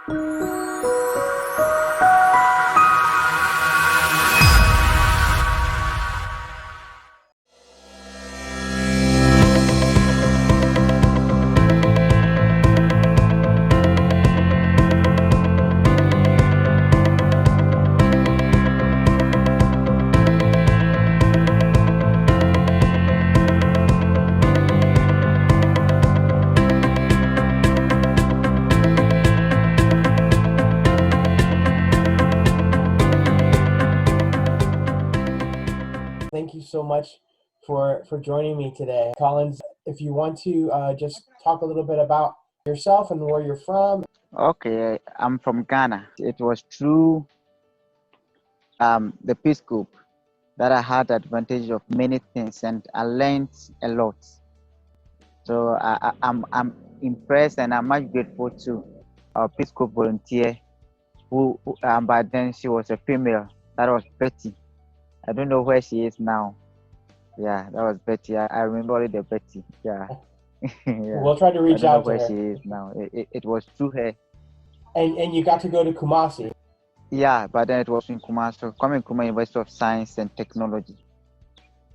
Thank you so much for joining me today. Collins, if you want to just talk a little bit about yourself and where you're from. Okay, I'm from Ghana. It was through the Peace Corps that I had advantage of many things and I learned a lot. So I'm impressed and I'm much grateful to our Peace Corps volunteer who back then she was a female. That was Betty. I don't know where she is now. Yeah, that was Betty. I remember only the Betty. Yeah. Yeah. We'll try to I reach don't know out to where her. she is now. It was through her. And you got to go to Kumasi. Yeah, but then it was in Kumasi, coming Kuma University of Science and Technology.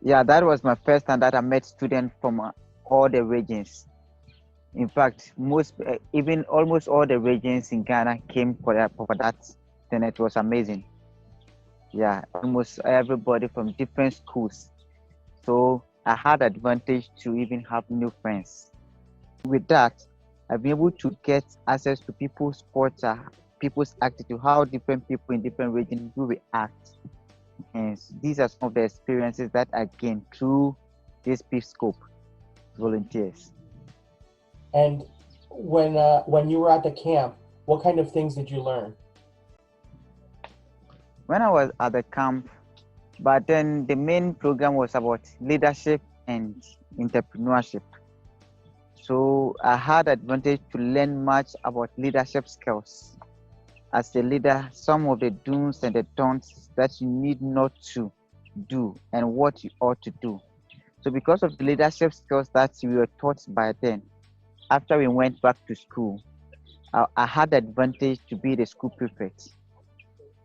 Yeah, that was my first time that I met students from all the regions. In fact, even almost all the regions in Ghana came for that. Then it was amazing. Yeah, almost everybody from different schools. So I had advantage to even have new friends. With that, I've been able to get access to people's culture, people's attitude, how different people in different regions do react. And these are some of the experiences that I gained through this Peace Corps volunteers. And when you were at the camp, what kind of things did you learn? When I was at the camp, but then the main program was about leadership and entrepreneurship. So I had advantage to learn much about leadership skills. As a leader, some of the do's and the don'ts that you need not to do and what you ought to do. So because of the leadership skills that we were taught by then, after we went back to school, I had the advantage to be the school prefect.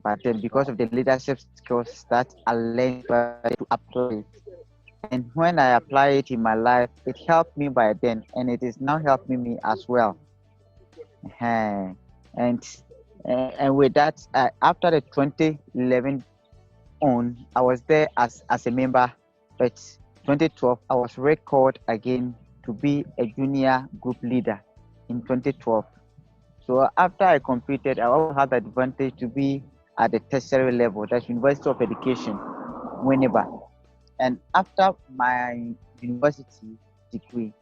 But then because of the leadership skills that I learned to apply it. And when I apply it in my life, it helped me by then and it is now helping me as well. And and with that, after the 2011 on, I was there as a member, but 2012 I was recalled again to be a junior group leader in 2012. So after I completed, I also had the advantage to be at the tertiary level, that's University of Education, Winneba. And after my university degree,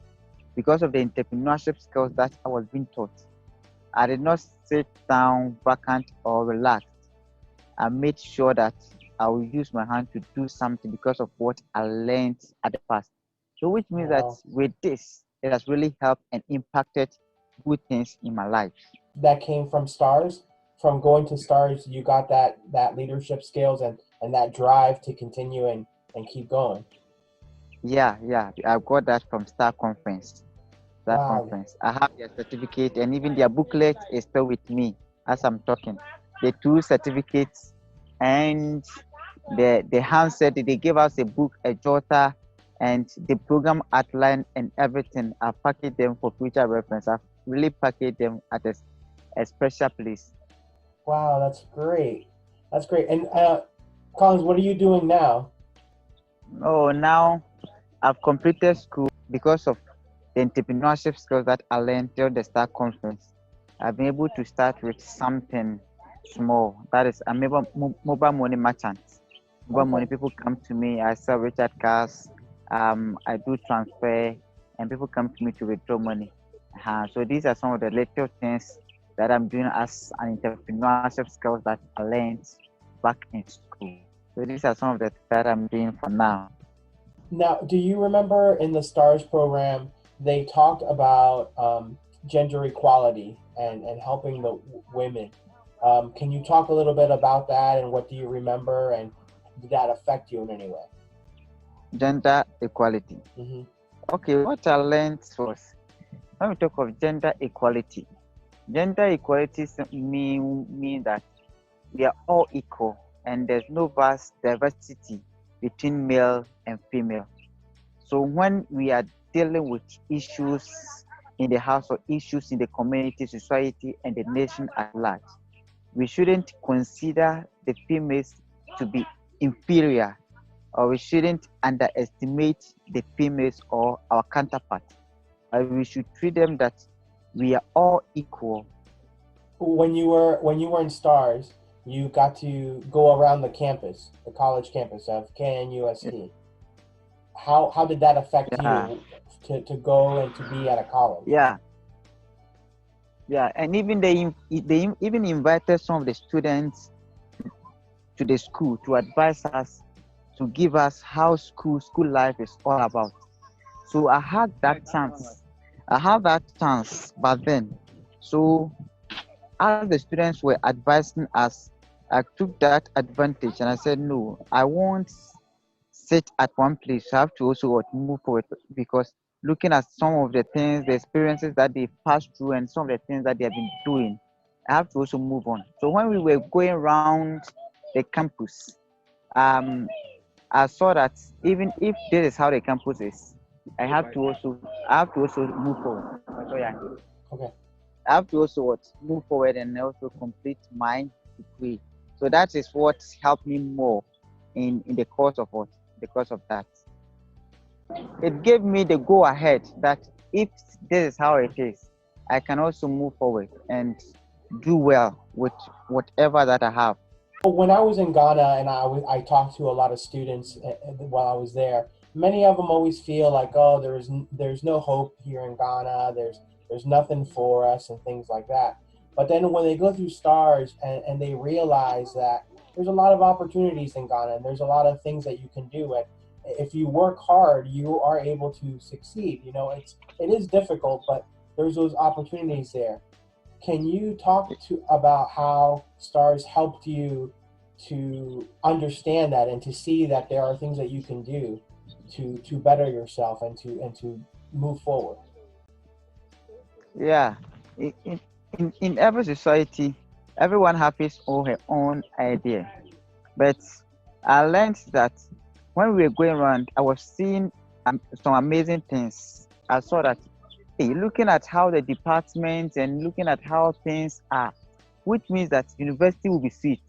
because of the entrepreneurship skills that I was being taught, I did not sit down vacant or relaxed. I made sure that I will use my hand to do something because of what I learned at the past. So which means that with this, it has really helped and impacted good things in my life. That came from Stars. From going to Stars, you got that leadership skills and that drive to continue and keep going. Yeah, I got that from Star Conference. Wow. I have their certificate and even their booklet is still with me as I'm talking. The two certificates and the handset, they gave us a book, a jotter, and the program outline and everything. I packaged them for future reference. I've really packaged them at a special place. Wow, that's great. That's great. And Collins, what are you doing now? Oh, now I've completed school because of the entrepreneurship skills that I learned during the Star Conference. I've been able to start with something small. That is, I'm a mobile money merchant. Mobile money, people come to me, I sell Richard cars, I do transfer, and people come to me to withdraw money. So these are some of the little things that I'm doing as an entrepreneurship skills that I learned back in school. So these are some of the that I'm doing for now. Now, do you remember in the STARS program, they talked about gender equality and helping the women. Can you talk a little bit about that and what do you remember and did that affect you in any way? Gender equality. Mm-hmm. Okay, what I learned was when we talk of gender equality, Gender equality mean that we are all equal and there's no vast diversity between male and female. So when we are dealing with issues in the house or issues in the community, society, and the nation at large, we shouldn't consider the females to be inferior, or we shouldn't underestimate the females or our counterparts. We should treat them that we are all equal. When you were in Stars, you got to go around the campus, the college campus of KNUST. How did that affect Yeah, you to go and to be at a college? yeah, yeah. And even they even invited some of the students to the school to advise us, to give us how school life is all about. So I had that chance. I had that chance, but then, so as the students were advising us, I took that advantage and I said, no, I won't sit at one place. I have to also move forward, because looking at some of the things, the experiences that they passed through, and some of the things that they have been doing, I have to also move on. So when we were going around the campus, um, I saw that even if this is how the campus is, I have to also move forward. So yeah, Okay. I have to also move forward and also complete my degree. So that is what helped me more in the course of that. It gave me the go ahead that if this is how it is, I can also move forward and do well with whatever that I have. When I was in Ghana and I talked to a lot of students while I was there, many of them always feel like, oh, there's no hope here in Ghana. There's nothing for us and things like that. But then when they go through Stars and they realize that there's a lot of opportunities in Ghana and there's a lot of things that you can do, and if you work hard, you are able to succeed. You know, it is difficult, but there's those opportunities there. Can you talk to about how Stars helped you to understand that and to see that there are things that you can do to better yourself and to move forward? Yeah, in every society, everyone has his or her own idea. But I learned that when we were going around, I was seeing some amazing things. I saw that, hey, looking at how the departments and looking at how things are, which means that university will be sweet,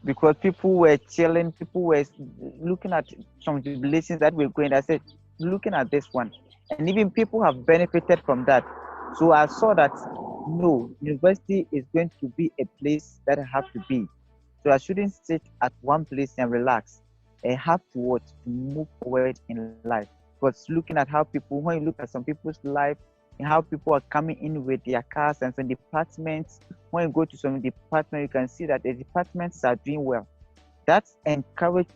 because people were chilling, people were looking at some jubilations that were going. I said, looking at this one, and even people have benefited from that. So I saw that no, university is going to be a place that I have to be. So I shouldn't sit at one place and relax. I have to what to move forward in life. Because looking at how people, when you look at some people's life and how people are coming in with their cars and some departments, when you go to some department, you can see that the departments are doing well. That's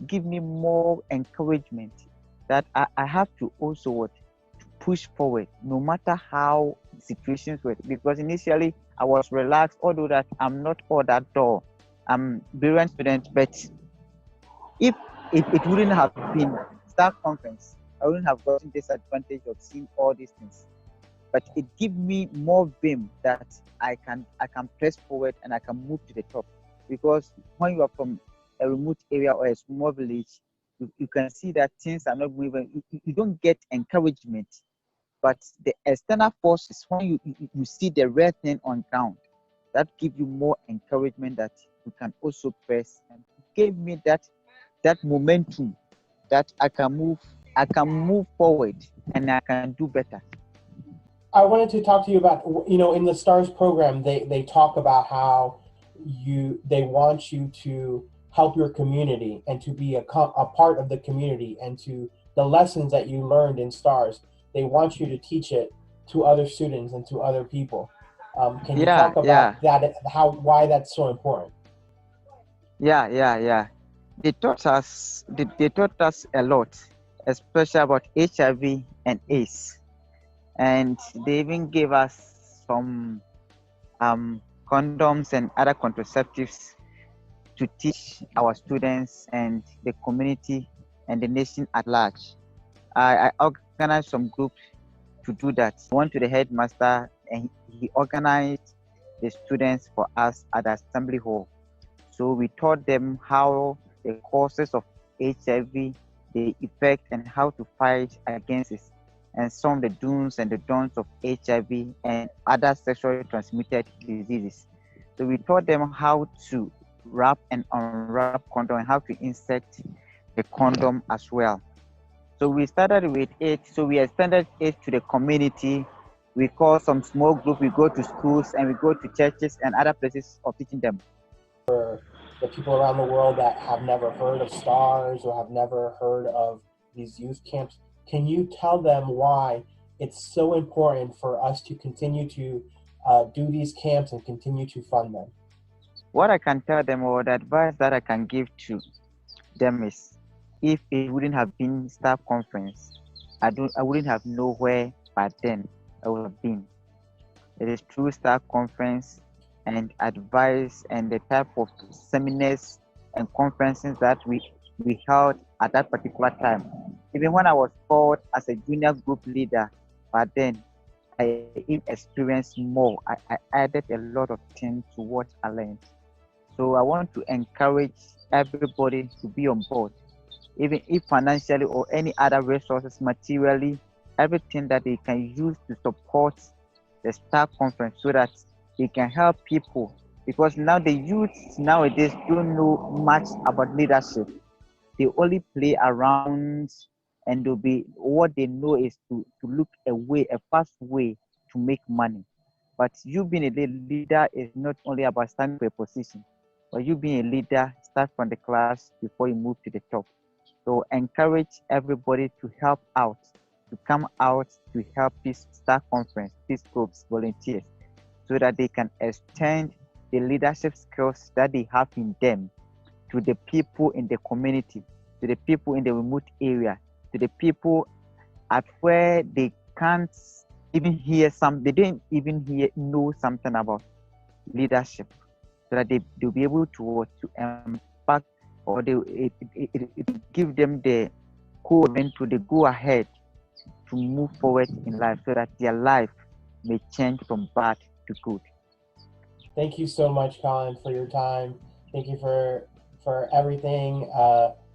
give me more encouragement that I have to also what to push forward no matter how situations were, because initially I was relaxed, although that I'm not all that dull. I'm brilliant student, but if it wouldn't have been staff conference, I wouldn't have gotten this advantage of seeing all these things. But it gives me more vim that I can press forward and I can move to the top. Because when you are from a remote area or a small village, you can see that things are not moving. You don't get encouragement, but the external forces, when you see the real thing on ground, that give you more encouragement that you can also press, and gave me that momentum that I can move forward and I can do better. I wanted to talk to you about, in the Stars program, they talk about how they want you to help your community and to be a part of the community, and to the lessons that you learned in Stars, they want you to teach it to other students and to other people. Can you Yeah, talk about yeah, that, why that's so important? yeah. They taught us a lot, especially about HIV and AIDS, and they even gave us some condoms and other contraceptives to teach our students and the community and the nation at large. I organized some groups to do that. I went to the headmaster and he organized the students for us at the assembly hall. So we taught them how the causes of HIV, the effect, and how to fight against it, and some of the do's and the don'ts of HIV and other sexually transmitted diseases. So we taught them how to wrap and unwrap condom and how to insert the condom as well. So we started with it. So we extended it to the community. We call some small group. We go to schools and we go to churches and other places of teaching them. For the people around the world that have never heard of STARS or have never heard of these youth camps, can you tell them why it's so important for us to continue to do these camps and continue to fund them? What I can tell them or the advice that I can give to them is, if it wouldn't have been staff conference, I wouldn't have known where by then I would have been. It is through staff conference and advice and the type of seminars and conferences that we held at that particular time. Even when I was called as a junior group leader, but then I experienced more. I added a lot of things to what I learned. So I want to encourage everybody to be on board, even if financially or any other resources, materially, everything that they can use to support the Star Conference so that they can help people. Because now the youth nowadays don't know much about leadership. They only play around, and they'll be what they know is to look a fast way to make money. But you being a leader is not only about standing for a position, but you being a leader, start from the class before you move to the top. So encourage everybody to help out, to come out to help this Star Conference, these groups, volunteers, so that they can extend the leadership skills that they have in them to the people in the community, to the people in the remote area, to the people at where they can't even they didn't even know something about leadership, so that they'll be able to impact, or it give them the code to the go ahead to move forward in life, so that their life may change from bad to good. Thank you so much, Colin, for your time. Thank you for everything,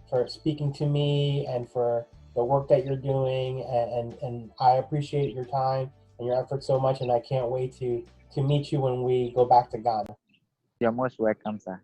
for speaking to me, and for the work that you're doing. And I appreciate your time and your effort so much. And I can't wait to meet you when we go back to Ghana. You're most welcome, sir.